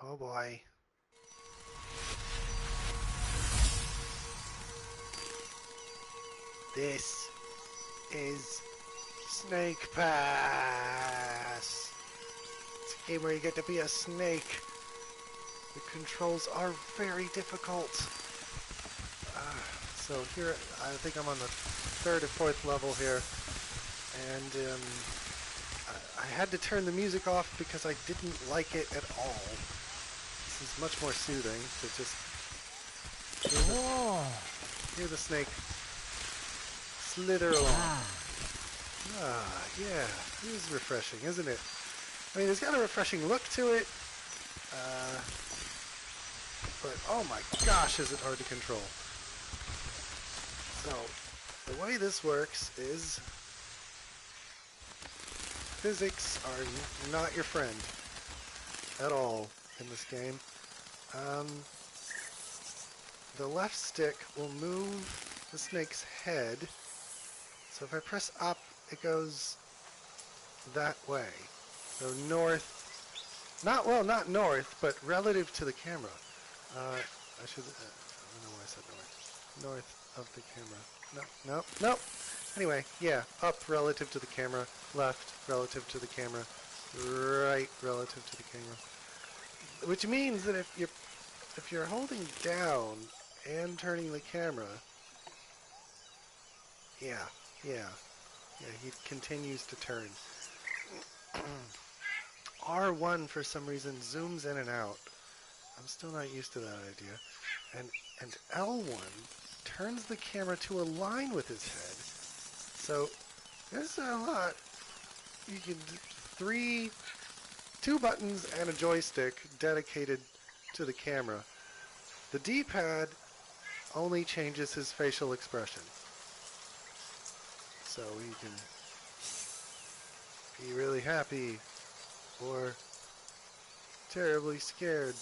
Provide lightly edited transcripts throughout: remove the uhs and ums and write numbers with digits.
Oh boy. This is Snake Pass. It's a game where you get to be a snake. The controls are very difficult. So here, I think I'm on the third or fourth level here. And I had to turn the music off because I didn't like it at all. This is much more soothing to just hear the snake slither along. Yeah, it is refreshing, isn't it? I mean, it's got a refreshing look to it, but oh my gosh, is it hard to control. So, the way this works is physics are not your friend at all in this game. The left stick will move the snake's head. So if I press up, it goes that way. So north, not north, but relative to the camera. I don't know why I said north. North of the camera. No. Anyway, yeah, up relative to the camera, left relative to the camera, right relative to the camera. Which means that if you're holding down and turning the camera, yeah, he continues to turn. R1 for some reason zooms in and out. I'm still not used to that idea. And L1 turns the camera to align with his head. So there's a lot. You can two buttons and a joystick dedicated to the camera. The D-pad only changes his facial expression. So he can be really happy or terribly scared.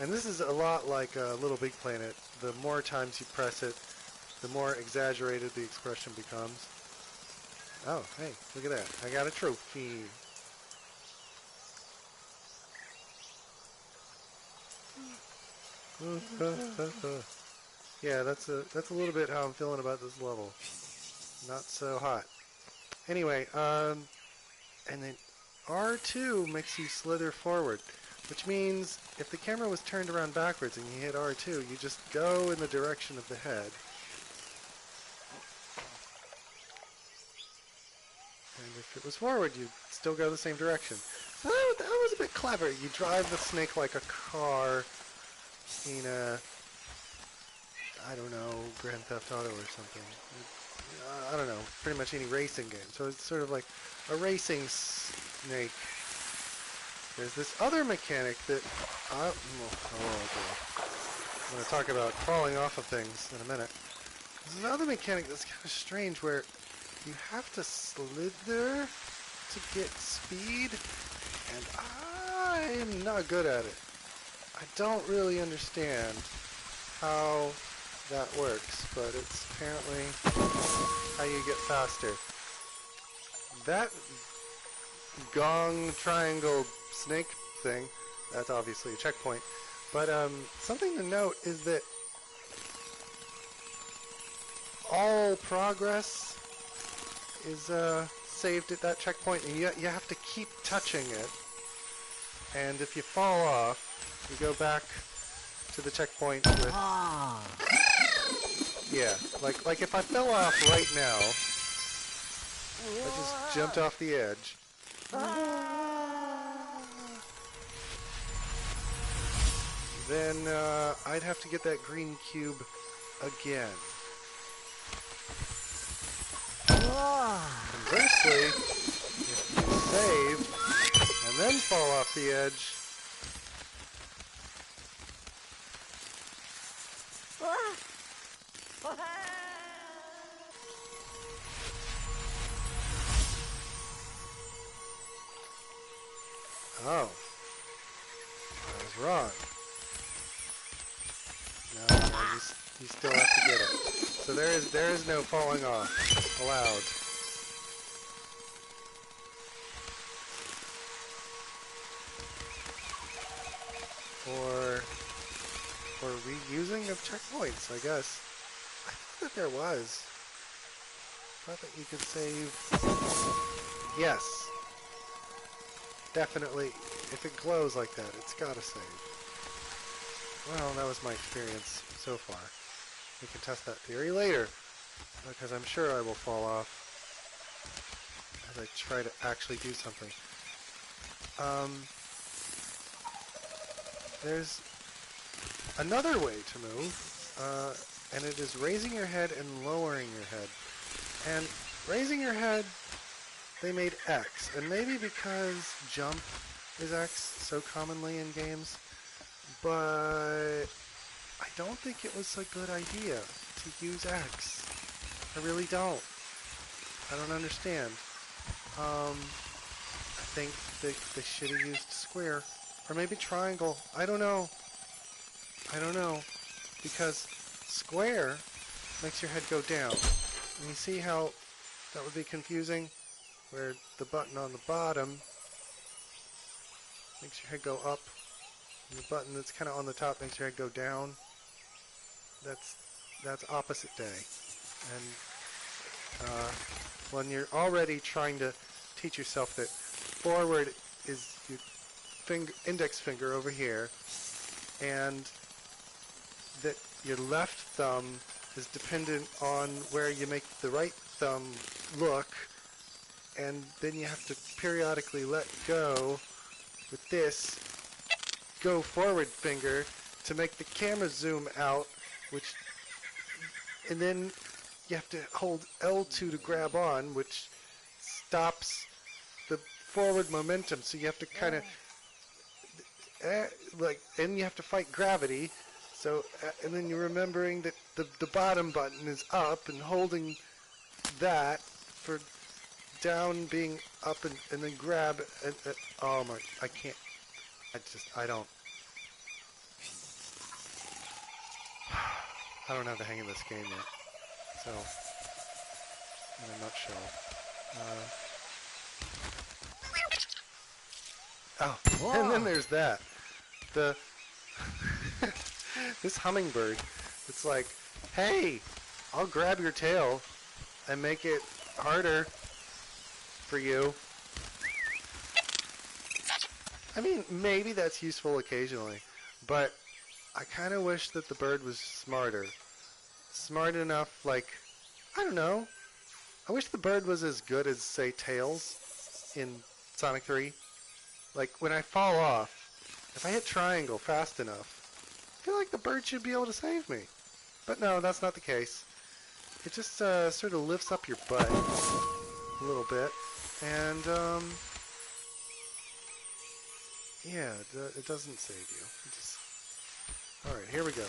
And this is a lot like Little Big Planet. The more times you press it, the more exaggerated the expression becomes. Oh, hey, look at that. I got a trophy. Yeah, that's a little bit how I'm feeling about this level. Not so hot. Anyway, and then R2 makes you slither forward, which means if the camera was turned around backwards and you hit R2, you just go in the direction of the head. And if it was forward, you'd still go the same direction. So that was a bit clever. You drive the snake like a car in a, I don't know, Grand Theft Auto or something. I don't know, pretty much any racing game. So it's sort of like a racing snake. There's this other mechanic that, boy. I'm going to talk about falling off of things in a minute. There's another mechanic that's kind of strange where you have to slither to get speed, and I am not good at it. I don't really understand how that works, but it's apparently how you get faster. That gong triangle snake thing, that's obviously a checkpoint, but something to note is that all progress is saved at that checkpoint, and you have to keep touching it, and if you fall off, you go back to the checkpoint with... Yeah, like if I fell off right now, I just jumped off the edge. Then I'd have to get that green cube again. Conversely, if you save and then fall off the edge, oh, I was wrong. No, you still have to get it. So there is no falling off allowed. or reusing of checkpoints, I guess. I thought that there was. I thought that you could save. Yes. Definitely. If it glows like that, it's gotta save. Well, that was my experience so far. We can test that theory later, because I'm sure I will fall off as I try to actually do something. There's another way to move, and it is raising your head and lowering your head. And raising your head, they made X, and maybe because jump is X so commonly in games, but I don't think it was a good idea to use X. I really don't. I don't understand. I think they should have used square, or maybe triangle. I don't know. I don't know, because square makes your head go down. And you see how that would be confusing? Where the button on the bottom makes your head go up, and the button that's kind of on the top makes your head go down. That's opposite day. And when you're already trying to teach yourself that forward is your index finger over here, and that your left thumb is dependent on where you make the right thumb look, and then you have to periodically let go with this go forward finger to make the camera zoom out, and then you have to hold L2 to grab on, which stops the forward momentum, so you have to kind of and you have to fight gravity. So, and then you're remembering that the bottom button is up, and holding that for down being up, and then grab. Oh my, I can't. I don't. I don't have the hang of this game yet. So, in a nutshell. And then there's that. This hummingbird, it's like, hey, I'll grab your tail and make it harder for you. I mean, maybe that's useful occasionally, but I kind of wish that the bird was smarter. Smart enough, like, I don't know. I wish the bird was as good as, say, Tails in Sonic 3. Like, when I fall off, if I hit triangle fast enough, I feel like the bird should be able to save me. But no, that's not the case. It just sort of lifts up your butt a little bit. And, yeah, it doesn't save you. Alright, here we go.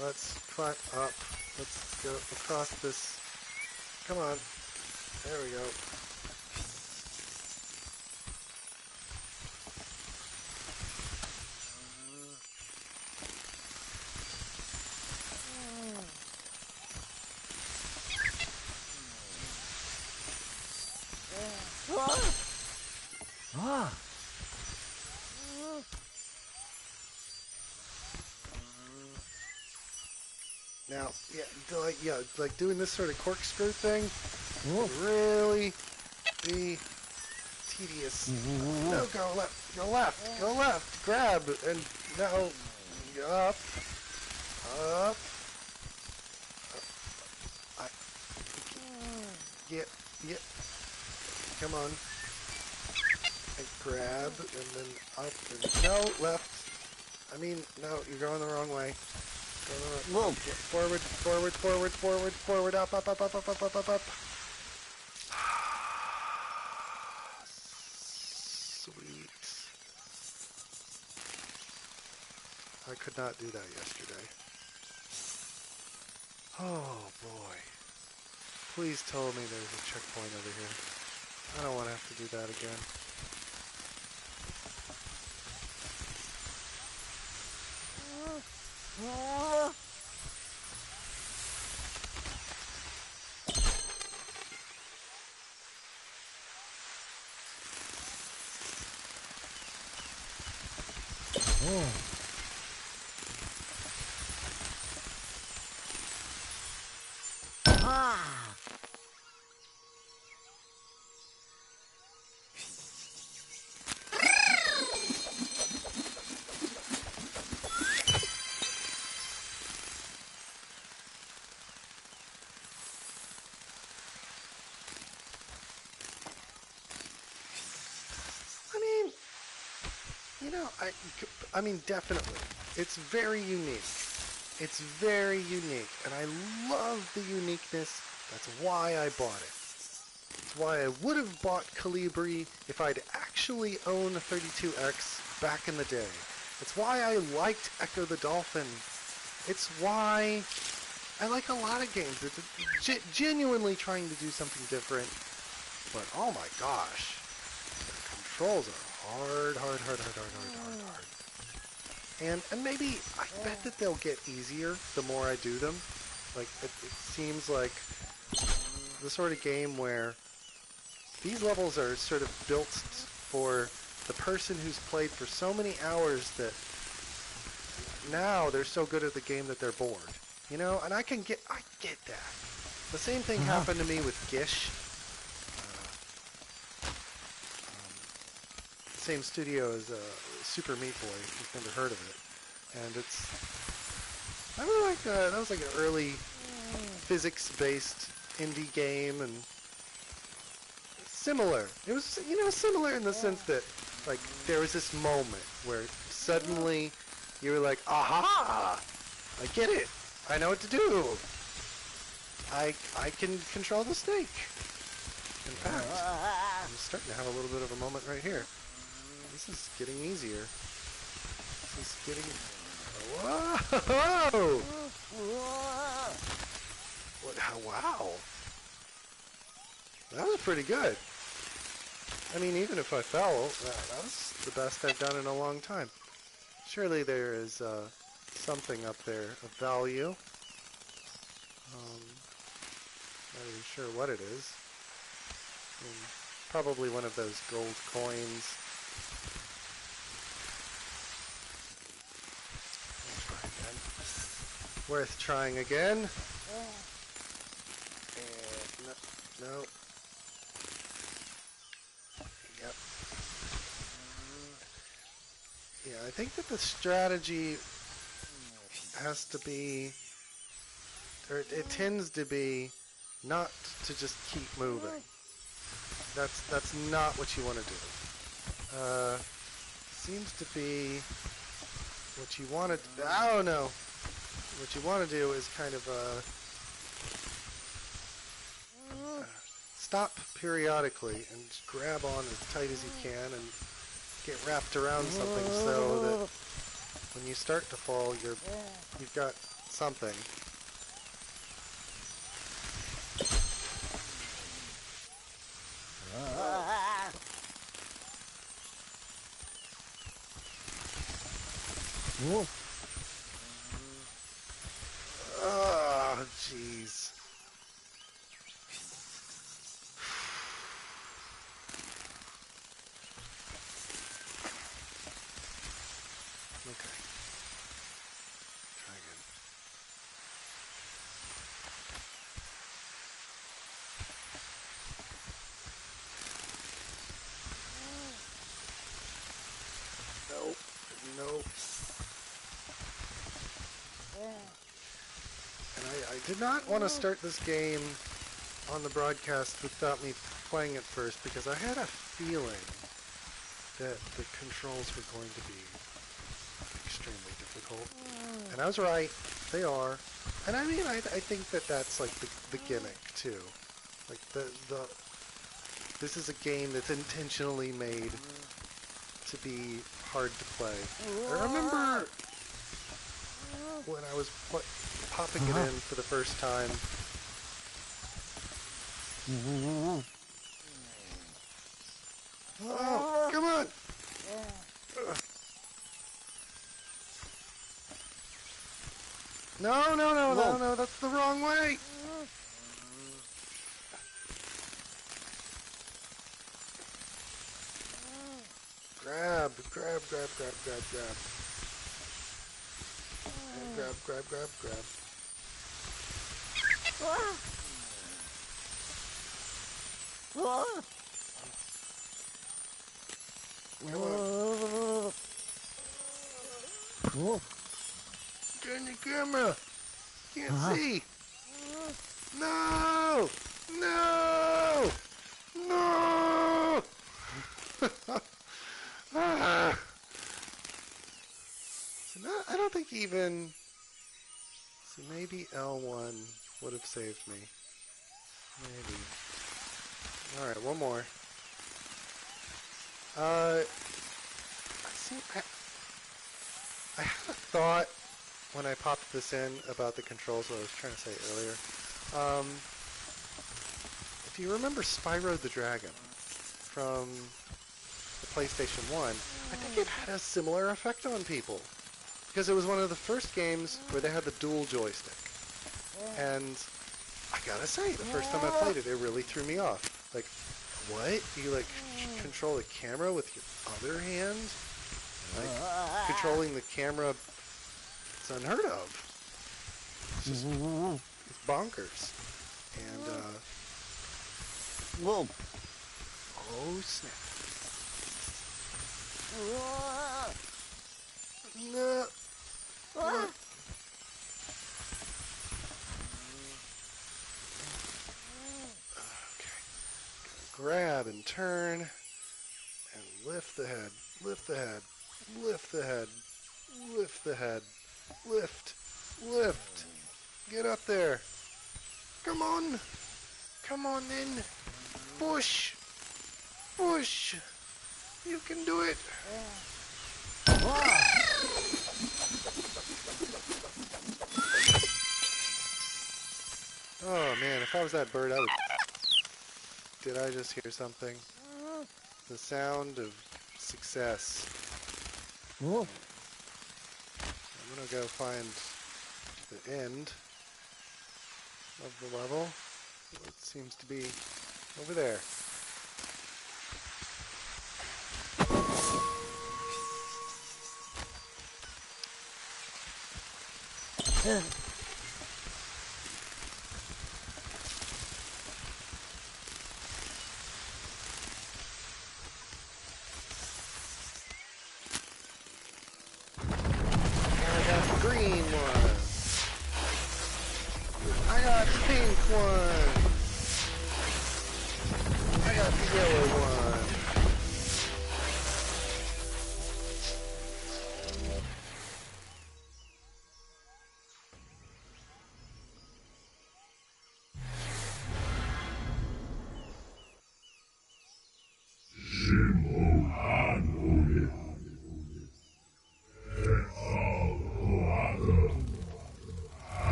Let's climb up. Let's go across this. Come on. There we go. Now, like doing this sort of corkscrew thing would really be tedious. No, go left, grab, and now up. Yeah, come on. And grab, and then up, and no, left. I mean, no, you're going the wrong way. Whoa. Forward, up. Sweet. I could not do that yesterday. Oh boy. Please tell me there's a checkpoint over here. I don't want to have to do that again. know, I mean, definitely. It's very unique. It's very unique, and I love the uniqueness. That's why I bought it. That's why I would have bought Calibri if I'd actually owned 32X back in the day. It's why I liked Echo the Dolphin. It's why I like a lot of games that are genuinely trying to do something different. But oh my gosh, the controls are hard. And maybe, I bet that they'll get easier the more I do them. Like, it seems like the sort of game where these levels are sort of built for the person who's played for so many hours that now they're so good at the game that they're bored. You know, and I get that. The same thing happened to me with Gish. Same studio as Super Meat Boy, if you've never heard of it. And it's, I really like that was like an early physics-based indie game, and similar. It was, you know, similar in the sense that, like, there was this moment where suddenly you were like, aha! I get it! I know what to do! I can control the snake! In fact, I'm starting to have a little bit of a moment right here. This is getting easier. This is getting... Whoa! What? Wow! That was pretty good. I mean, even if I fell, that was the best I've done in a long time. Surely there is something up there of value. Not even sure what it is. Probably one of those gold coins. I'll try again. Worth trying again. No. Yep. Yeah, I think that the strategy has to be, or it tends to be, not to just keep moving. That's not what you want to do. Seems to be what you want to. Oh no! What you want to do is kind of stop periodically and just grab on as tight as you can and get wrapped around something so that when you start to fall, you've got something. Oh, jeez. Okay. Try again. Nope. Nope. And I did not want to start this game on the broadcast without me playing it first, because I had a feeling that the controls were going to be extremely difficult. And I was right. They are. And I mean, I think that that's like the gimmick too. Like this is a game that's intentionally made to be hard to play. I remember when I was popping it in for the first time. Oh, come on! No, that's the wrong way! Grab. And grab. Come on. Turn the camera. Can't see. No! even... So maybe L1 would have saved me. Maybe. Alright, one more. I had a thought when I popped this in about the controls, what I was trying to say earlier. If you remember Spyro the Dragon from the PlayStation 1, I think it had a similar effect on people. Because it was one of the first games where they had the dual joystick. And I gotta say, the first time I played it, it really threw me off. Like, what? You, like, control the camera with your other hand? Like, controlling the camera, it's unheard of. It's just, it's bonkers. And, whoa. Oh, snap. No. No. Okay. Grab and turn and lift the head, lift the head, lift the head, lift the head, lift, lift. Get up there. Come on. Come on in. Push. Push. You can do it. Oh man, if I was that bird, I would... Did I just hear something? The sound of success. I'm gonna go find the end of the level. It seems to be over there. Green one. I got the pink one. I got the yellow one.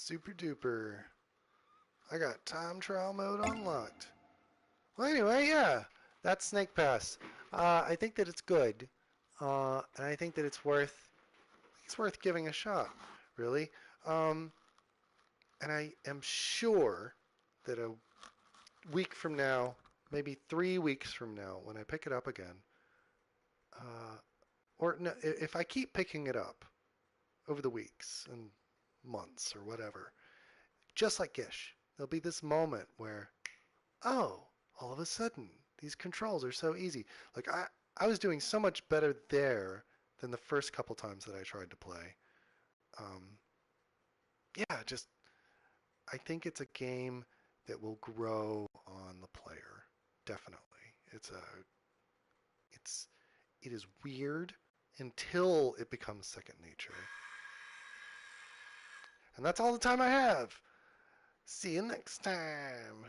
Super duper. I got time trial mode unlocked. Well, anyway, yeah, that's Snake Pass. I think that it's good, and I think that it's worth giving a shot, really. And I am sure that a week from now, maybe 3 weeks from now, when I pick it up again, or no, if I keep picking it up over the weeks and months or whatever, just like Gish, there'll be this moment where, oh, all of a sudden, these controls are so easy. Like, I was doing so much better there than the first couple times that I tried to play. Yeah, just, I think it's a game that will grow on the player. Definitely. It is weird until it becomes second nature. And that's all the time I have. See you next time.